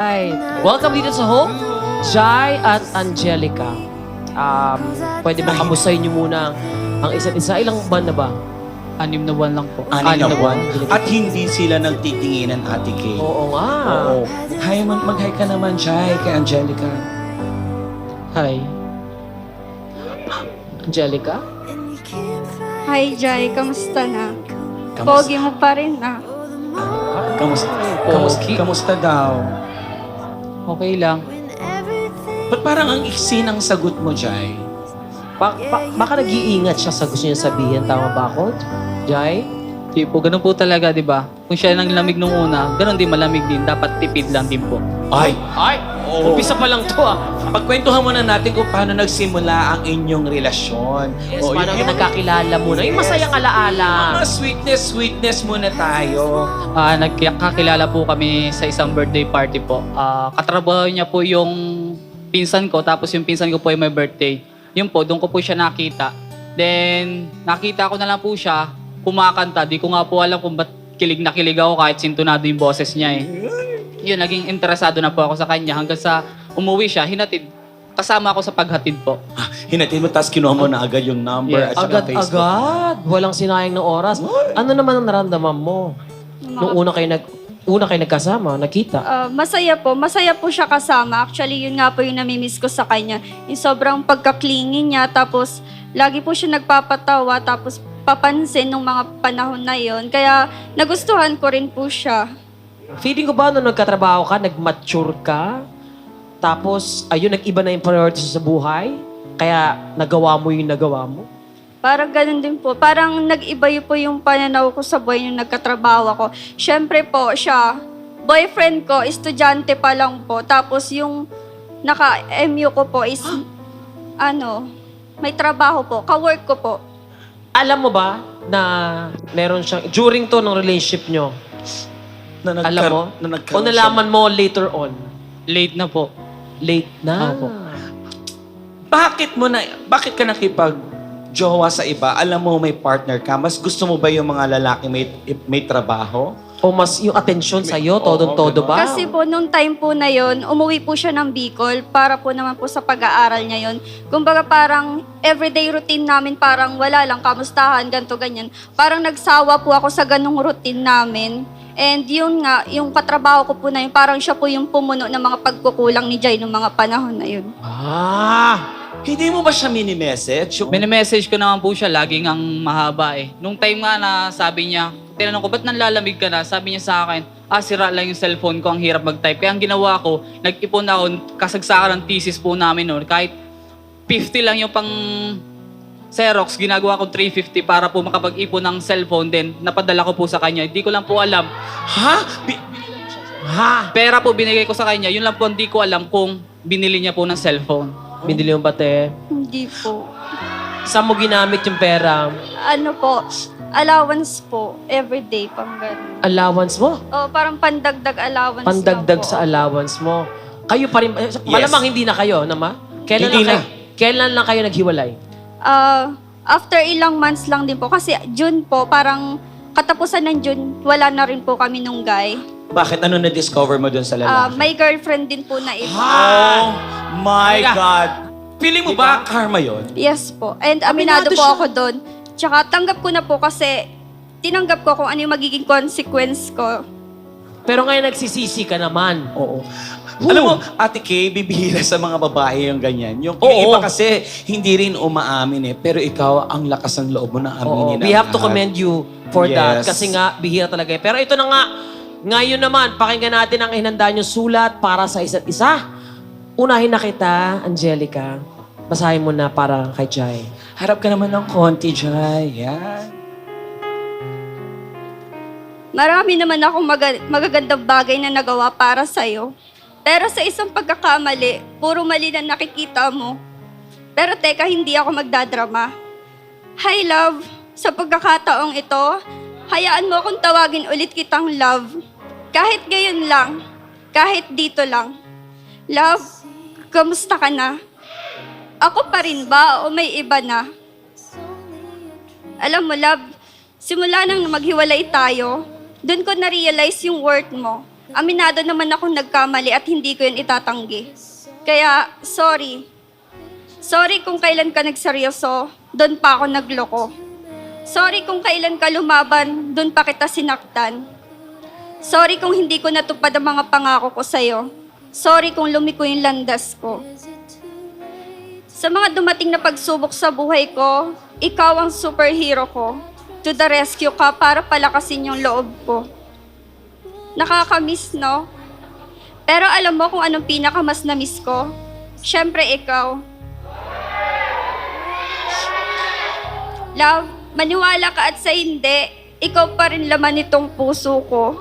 Hi. Welcome dito sa Hope, Jai at Angelica. Pwede ba kamustahin niyo muna ang isa't isa? Ilang buwan na ba? 6 na buwan lang po. Anim na buwan. At hindi sila nagtitinginan, Ate Kay. Oo nga. Oo. Hi, mag-hi ka naman, Jai, kay Angelica. Hi. Angelica? Hi, Jai. Kamusta na? Kamusta? Pogi mo pa rin na. Kamusta? Pogi. Kamusta daw? Okay lang. Ba't parang ang iksi ng sagot mo, Jai? Baka nag-iingat siya sa gusto niya sabihin. Tama ba ako? Jai? Di po, ganun po talaga, di ba? Kung siya nang lamig nung una, ganun din malamig din. Dapat tipid lang din po. Ay! Oo. Umpisa pa lang to Pagkwentuhan muna natin kung paano nagsimula ang inyong relasyon. Yes, O, paano yung nagkakilala muna? Yung masayang alaala. Mga sweetness muna tayo. Nagkakilala po kami sa isang birthday party po. Katrabaho niya po yung pinsan ko, tapos yung pinsan ko po ay may birthday. Yun po, doon ko po siya nakita. Then, nakita ko na lang po siya, kumakanta. Di ko nga po alam kung ba't kilig na kilig ako kahit sintonado yung boses niya eh. Yun, naging interesado na po ako sa kanya hanggang sa umuwi siya, hinatid. Kasama ako sa paghatid po. Hinatid mo, tapos kinuha mo na agad yung number Yes. at saka Facebook. Agad-agad. Walang sinayang ng oras. Ano naman ang naramdaman mo? Nung una kayo nagkasama, nakita. Masaya po. Masaya po siya kasama. Actually, yun nga po yung namimiss ko sa kanya. Yung sobrang pagkaklingi niya. Tapos, lagi po siya nagpapatawa. Tapos, papansin nung mga panahon na yon. Kaya, nagustuhan ko rin po siya. Feeling ko ba nung nagkatrabaho ka, nag-mature ka? Tapos, ayun, nag-iba na yung priorities sa buhay? Kaya nagawa mo yung nagawa mo? Parang ganun din po. Parang nag-iba yun po yung pananaw ko sa buhay nung nagkatrabaho ako. Siyempre po, siya, boyfriend ko, estudyante pa lang po. Tapos yung naka-MU ko po is, may trabaho po, ka-work ko po. Alam mo ba na meron siyang, during to ng relationship nyo, alam mo? O nalaman mo later on? Late na po. Late na. Opo. Bakit ka nakipag-jowa sa iba? Alam mo may partner ka. Mas gusto mo ba yung mga lalaki may trabaho? O mas yung atensyon sa'yo, Oo, todong-todo ba? Kasi po, nung time po na yon, umuwi po siya ng Bicol para po naman po sa pag-aaral niya yon. Kumbaga parang everyday routine namin, parang wala lang, kamustahan, ganto ganyan. Parang nagsawa po ako sa ganong routine namin. And yun nga, yung katrabaho ko po na yun, parang siya po yung pumuno ng mga pagkukulang ni Jai nung mga panahon na yun. Hindi mo ba siya mini-message? Mini-message ko naman po siya, laging ang mahaba eh. Nung time nga na sabi niya, tinanong ko, ba't nanlalamig ka na? Sabi niya sa akin, sira lang yung cellphone ko, ang hirap mag-type. Kaya ang ginawa ko, nag-ipon ako, kasagsakan ng thesis po namin noon. Kahit 50 lang yung pang Xerox, ginagawa ko 350 para po makapag-ipon ng cellphone din. Napadala ko po sa kanya. Hindi ko lang po alam. Pera po binigay ko sa kanya. Yun lang po hindi ko alam kung binili niya po ng cellphone. Binili mo ba, te? Hindi po. Saan mo ginamit yung pera? Ano po, allowance po, everyday, pang ganun. Allowance mo? O, parang pandagdag allowance Pandagdag lang po. sa allowance mo. Kayo pa rin, malamang hindi na kayo, nama? Hindi na. Kailan lang kayo naghiwalay? After ilang months lang din po. Kasi June po, parang katapusan ng June, wala na rin po kami nung guy. Bakit? Ano na-discover mo dun sa lalaki? May girlfriend din po na iba. Oh my God! Feeling mo ba karma yon? Yes po. And aminado po ako doon. Tsaka tanggap ko na po kasi tinanggap ko kung ano yung magiging consequence ko. Pero ngayon nagsisisi ka naman. Oo. Alam mo, Ate Kay, bibihira sa mga babae yung ganyan. Yung Oo. iba kasi hindi rin umaamin eh. Pero ikaw, ang lakas ng loob mo na Oo, aminin we have to lahat. commend you for that. Yes. Kasi nga, bihira talaga. Pero ito na nga, ngayon naman, pakinggan natin ang hinanda niyong sulat para sa isa't isa. Unahin na kita, Angelica. Basahin mo na para kay Jai. Harap ka naman ng konti, Jai. Yan. Marami naman akong magagandang bagay na nagawa para sa'yo. Pero sa isang pagkakamali, puro mali na nakikita mo. Pero teka, hindi ako magdadrama. Hi, love. Sa pagkakataong ito, hayaan mo akong tawagin ulit kitang love. Kahit ngayon lang. Kahit dito lang. Love, kamusta ka na? Ako pa rin ba o may iba na? Alam mo, love, simula nang maghiwalay tayo, doon ko na-realize yung worth mo. Aminado naman akong nagkamali at hindi ko yun itatanggi. Kaya, sorry. Sorry kung kailan ka nagseryoso, doon pa ako nagloko. Sorry kung kailan ka lumaban, doon pa kita sinaktan. Sorry kung hindi ko natupad ang mga pangako ko sa'yo. Sorry kung lumiko yung landas ko. Sa mga dumating na pagsubok sa buhay ko, ikaw ang superhero ko. To the rescue ka para palakasin yung loob ko. Nakakamiss, no? Pero alam mo kung anong pinakamas na miss ko? Siyempre ikaw. Love, maniwala ka at sa hindi, ikaw pa rin laman nitong puso ko.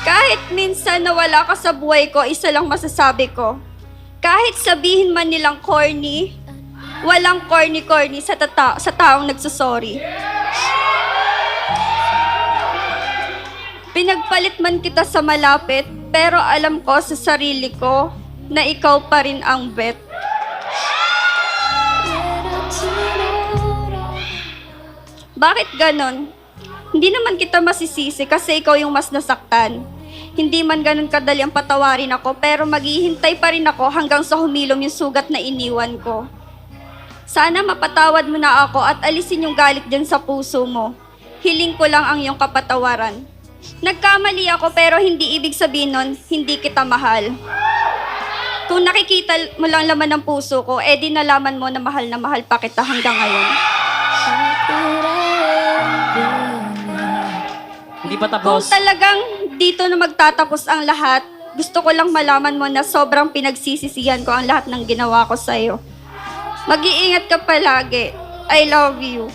Kahit minsan nawala ka sa buhay ko, isa lang masasabi ko. Kahit sabihin man nilang corny, walang corny-corny sa taong nagsusorry. Pinagpalit man kita sa malapit, pero alam ko sa sarili ko na ikaw pa rin ang bet. Bakit ganon? Hindi naman kita masisisi kasi ikaw yung mas nasaktan. Hindi man ganon kadali ang patawarin ako, pero maghihintay pa rin ako hanggang sa humilom yung sugat na iniwan ko. Sana mapatawad mo na ako at alisin yung galit dyan sa puso mo. Hiling ko lang ang iyong kapatawaran. Nagkamali ako pero hindi ibig sabihin nun, hindi kita mahal. Kung nakikita mo lang laman ng puso ko, di nalaman mo na mahal pa kita hanggang ngayon. Hindi pa Kung tapos. talagang dito na magtatapos ang lahat, gusto ko lang malaman mo na sobrang pinagsisisihan ko ang lahat ng ginawa ko sa'yo. Mag-iingat ka palagi. I love you.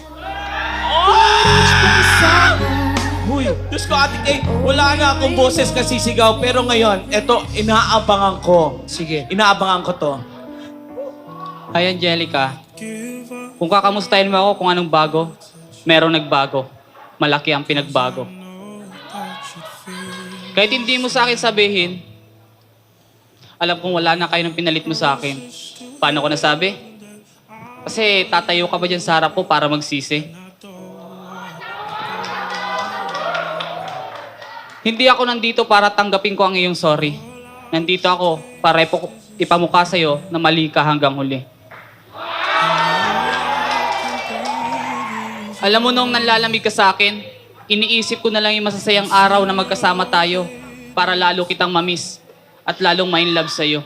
Huy, Diyos ko, Ate Kay, wala na akong boses kasi sigaw. Pero ngayon, eto, inaabangan ko. Sige. Inaabangan ko to. Hi, Angelica. Kung kakamustahin mo ako kung anong bago, merong nagbago. Malaki ang pinagbago. Kahit hindi mo sa akin sabihin, alam kong wala na kayo ng pinalit mo sa akin. Paano ko nasabi? Kasi tatayo ka ba dyan sa harap ko para magsisi? Hindi ako nandito para tanggapin ko ang iyong sorry. Nandito ako para ipamukha sa'yo na mali ka hanggang huli. Alam mo nung nanlalamig ka sa akin, iniisip ko na lang yung masasayang araw na magkasama tayo para lalo kitang mamiss at lalong ma-inlove sa'yo.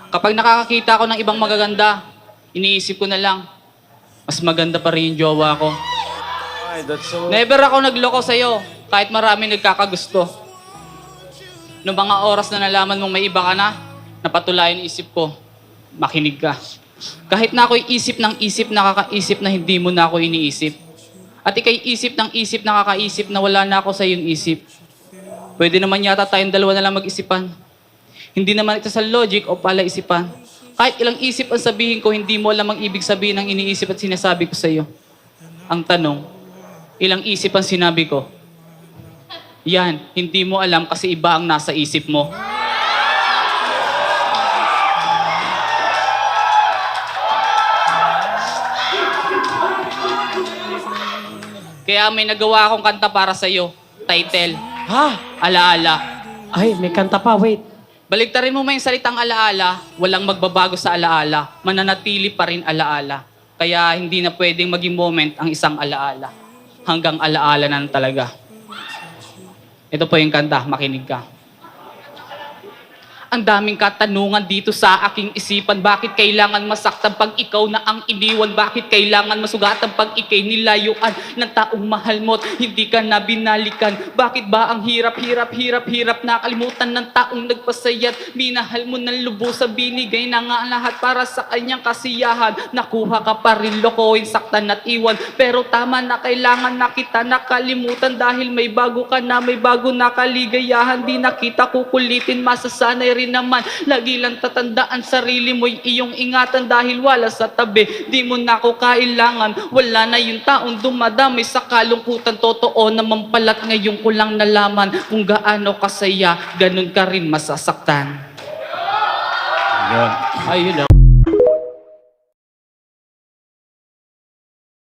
Kapag nakakakita ako ng ibang magaganda, iniisip ko na lang, mas maganda pa rin yung jowa ko. Ay, that's so... Never ako nagloko sa'yo, kahit marami nagkakagusto. Noong mga oras na nalaman mong may iba ka na, napatulayan isip ko, makinig ka. Kahit na ako'y isip ng isip, nakakaisip na hindi mo na ako iniisip. At ika'y isip ng isip, nakakaisip na wala na ako sa iyong isip. Pwede naman yata tayong dalawa na lang mag-isipan. Hindi naman ito sa logic o pala-isipan. Kahit ilang isip ang sabihin ko, hindi mo alam ang ibig sabihin ng iniisip at sinasabi ko sa iyo. Ang tanong, ilang isip ang sinabi ko? Yan, hindi mo alam kasi iba ang nasa isip mo. Kaya may nagawa akong kanta para sa iyo. Title, Ha? Alaala. Ay, may kanta pa. Wait. Baligtarin mo may salitang alaala, walang magbabago sa alaala, mananatili pa rin alaala. Kaya hindi na pwedeng maging moment ang isang alaala. Hanggang alaala na talaga. Ito po yung kanta, makinig ka. Ang daming katanungan dito sa aking isipan. Bakit kailangan masaktan pag ikaw na ang iniwan? Bakit kailangan masugatan pag ikay nilayuan ng taong mahal mo't hindi ka na binalikan? Bakit ba ang hirap nakalimutan ng taong nagpasayat? Minahal mo ng lubusan, binigay na nga lahat para sa kanyang kasiyahan. Nakuha ka pa rin, lokohin, saktan at iwan. Pero tama na, kailangan na kita nakalimutan dahil may bago ka na, may bago na kaligayahan. Di na kita kukulitin, masasanay rin naman. Lagi lang tatandaan sarili mo'y iyong ingatan dahil wala sa tabi. Di mo na ako kailangan. Wala na yung taong dumadami sa kalungkutan. Totoo naman pala't ngayon ko lang nalaman kung gaano kasaya, ganun ka rin masasaktan. Yun. Ayun lang.